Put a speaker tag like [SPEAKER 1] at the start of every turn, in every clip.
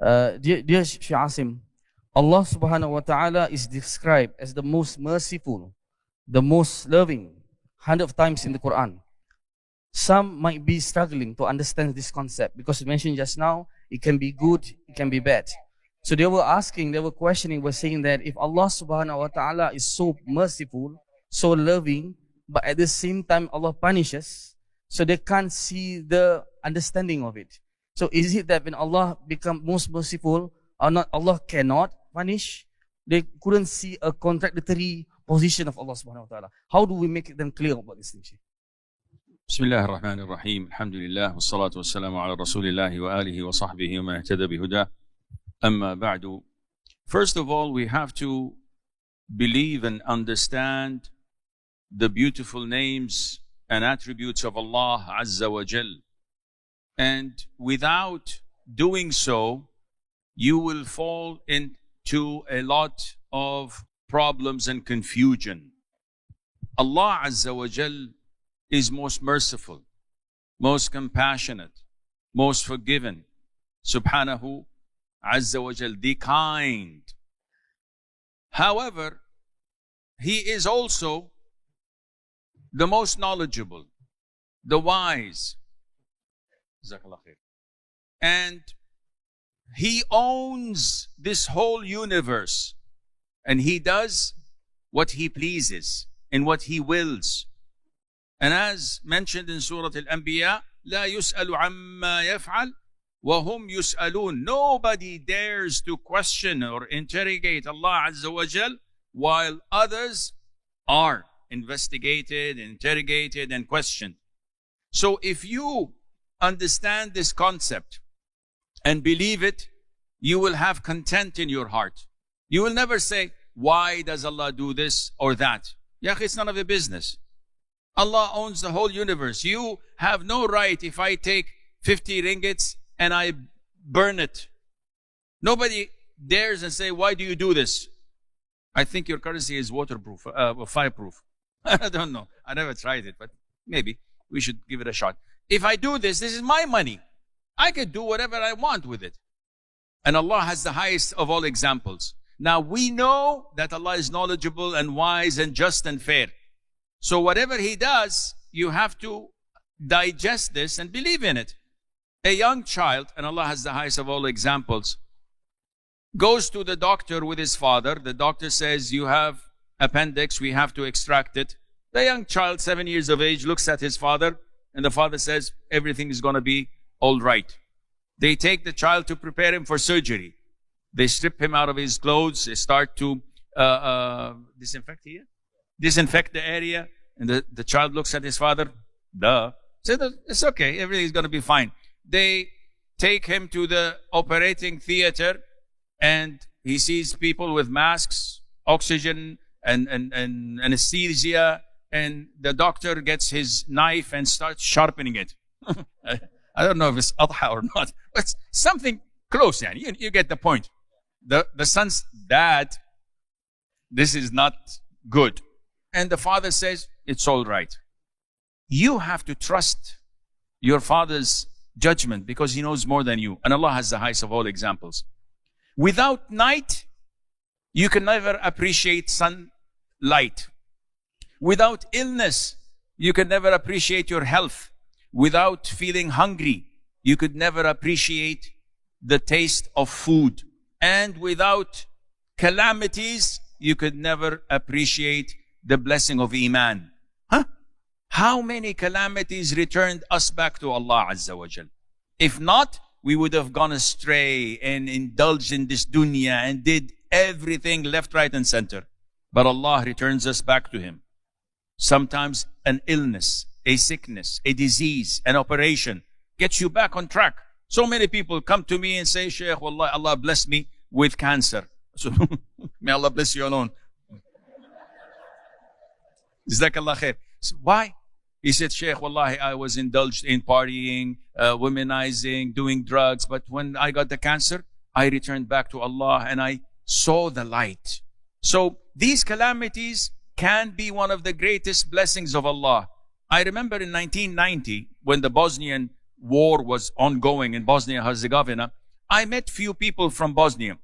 [SPEAKER 1] Dear Shaykh Asim, Allah subhanahu wa ta'ala is described as the most merciful, the most loving, 100 times in the Quran. Some might be struggling to understand this concept because you mentioned just now, it can be good, it can be bad. So they were questioning, were saying that if Allah subhanahu wa ta'ala is so merciful, so loving, but at the same time Allah punishes, so they can't see the understanding of it. So is it that when Allah becomes most merciful, or not, Allah cannot punish? They couldn't see a contradictory position of Allah subhanahu wa ta'ala. How do we make them clear about this thing?
[SPEAKER 2] بسم الله الرحمن الرحيم الحمد لله والصلاة والسلام على رسول الله وآله وصحبه ومن اهتدى بهداه أما بعد. First of all, we have to believe and understand the beautiful names and attributes of Allah Azza wa Jal. And without doing so, you will fall into a lot of problems and confusion. Allah Azza wa Jal is most merciful, most compassionate, most forgiven. Subhanahu Azza wa Jal, the kind. However, He is also the most knowledgeable, the wise. And He owns this whole universe. And He does what He pleases and what He wills. And as mentioned in Surah Al-Anbiya, لا يسأل عما يفعل وهم يسألون. Nobody dares to question or interrogate Allah Azza wa Jal while others are investigated, interrogated, and questioned. So if you understand this concept and believe it, you will have content in your heart. You will never say, why does Allah do this or that? Ya akhi, it's none of your business. Allah owns the whole universe. You have no right if I take 50 ringgits and I burn it. Nobody dares and say, why do you do this? I think your currency is waterproof, fireproof. I don't know. I never tried it, but maybe we should give it a shot. If I do this, this is my money. I could do whatever I want with it. And Allah has the highest of all examples. Now we know that Allah is knowledgeable and wise and just and fair. So whatever He does, you have to digest this and believe in it. A young child, and Allah has the highest of all examples, goes to the doctor with his father. The doctor says, you have appendix, we have to extract it. The young child, 7 years of age, looks at his father, and the father says, everything is going to be all right. They take the child to prepare him for surgery. They strip him out of his clothes. They start to disinfect the area. And the child looks at his father. Duh. Said, it's okay. Everything's going to be fine. They take him to the operating theater, and he sees people with masks, oxygen, and anesthesia. And the doctor gets his knife and starts sharpening it. I don't know if it's adha or not, but it's something close. You get the point. The son's dad, this is not good. And the father says, it's all right. You have to trust your father's judgment because he knows more than you. And Allah has the highest of all examples. Without night, you can never appreciate sunlight. Without illness, you can never appreciate your health. Without feeling hungry, you could never appreciate the taste of food. And without calamities, you could never appreciate the blessing of Iman. How many calamities returned us back to Allah Azza wa Jal? If not, we would have gone astray and indulged in this dunya and did everything left, right, and center. But Allah returns us back to Him. Sometimes an illness, a sickness, a disease, an operation gets you back on track. So many people come to me and say, Shaykh, Wallah, Allah bless me with cancer. So may Allah bless you alone. Jazakallah khair. So why? He said, Shaykh, Wallahi, I was indulged in partying, womanizing, doing drugs. But when I got the cancer, I returned back to Allah and I saw the light. So these calamities can be one of the greatest blessings of Allah. I remember in 1990, when the Bosnian war was ongoing in Bosnia-Herzegovina, I met few people from Bosnia,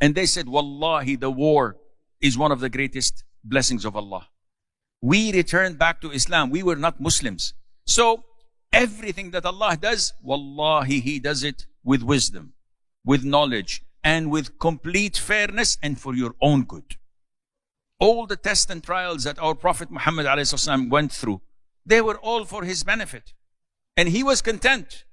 [SPEAKER 2] and they said, Wallahi, the war is one of the greatest blessings of Allah. We returned back to Islam. We were not Muslims. So everything that Allah does, Wallahi, He does it with wisdom, with knowledge, and with complete fairness and for your own good. All the tests and trials that our Prophet Muhammad ﷺ went through, they were all for his benefit. And he was content.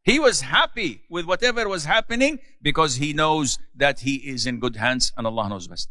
[SPEAKER 2] He was happy with whatever was happening because he knows that he is in good hands and Allah knows best.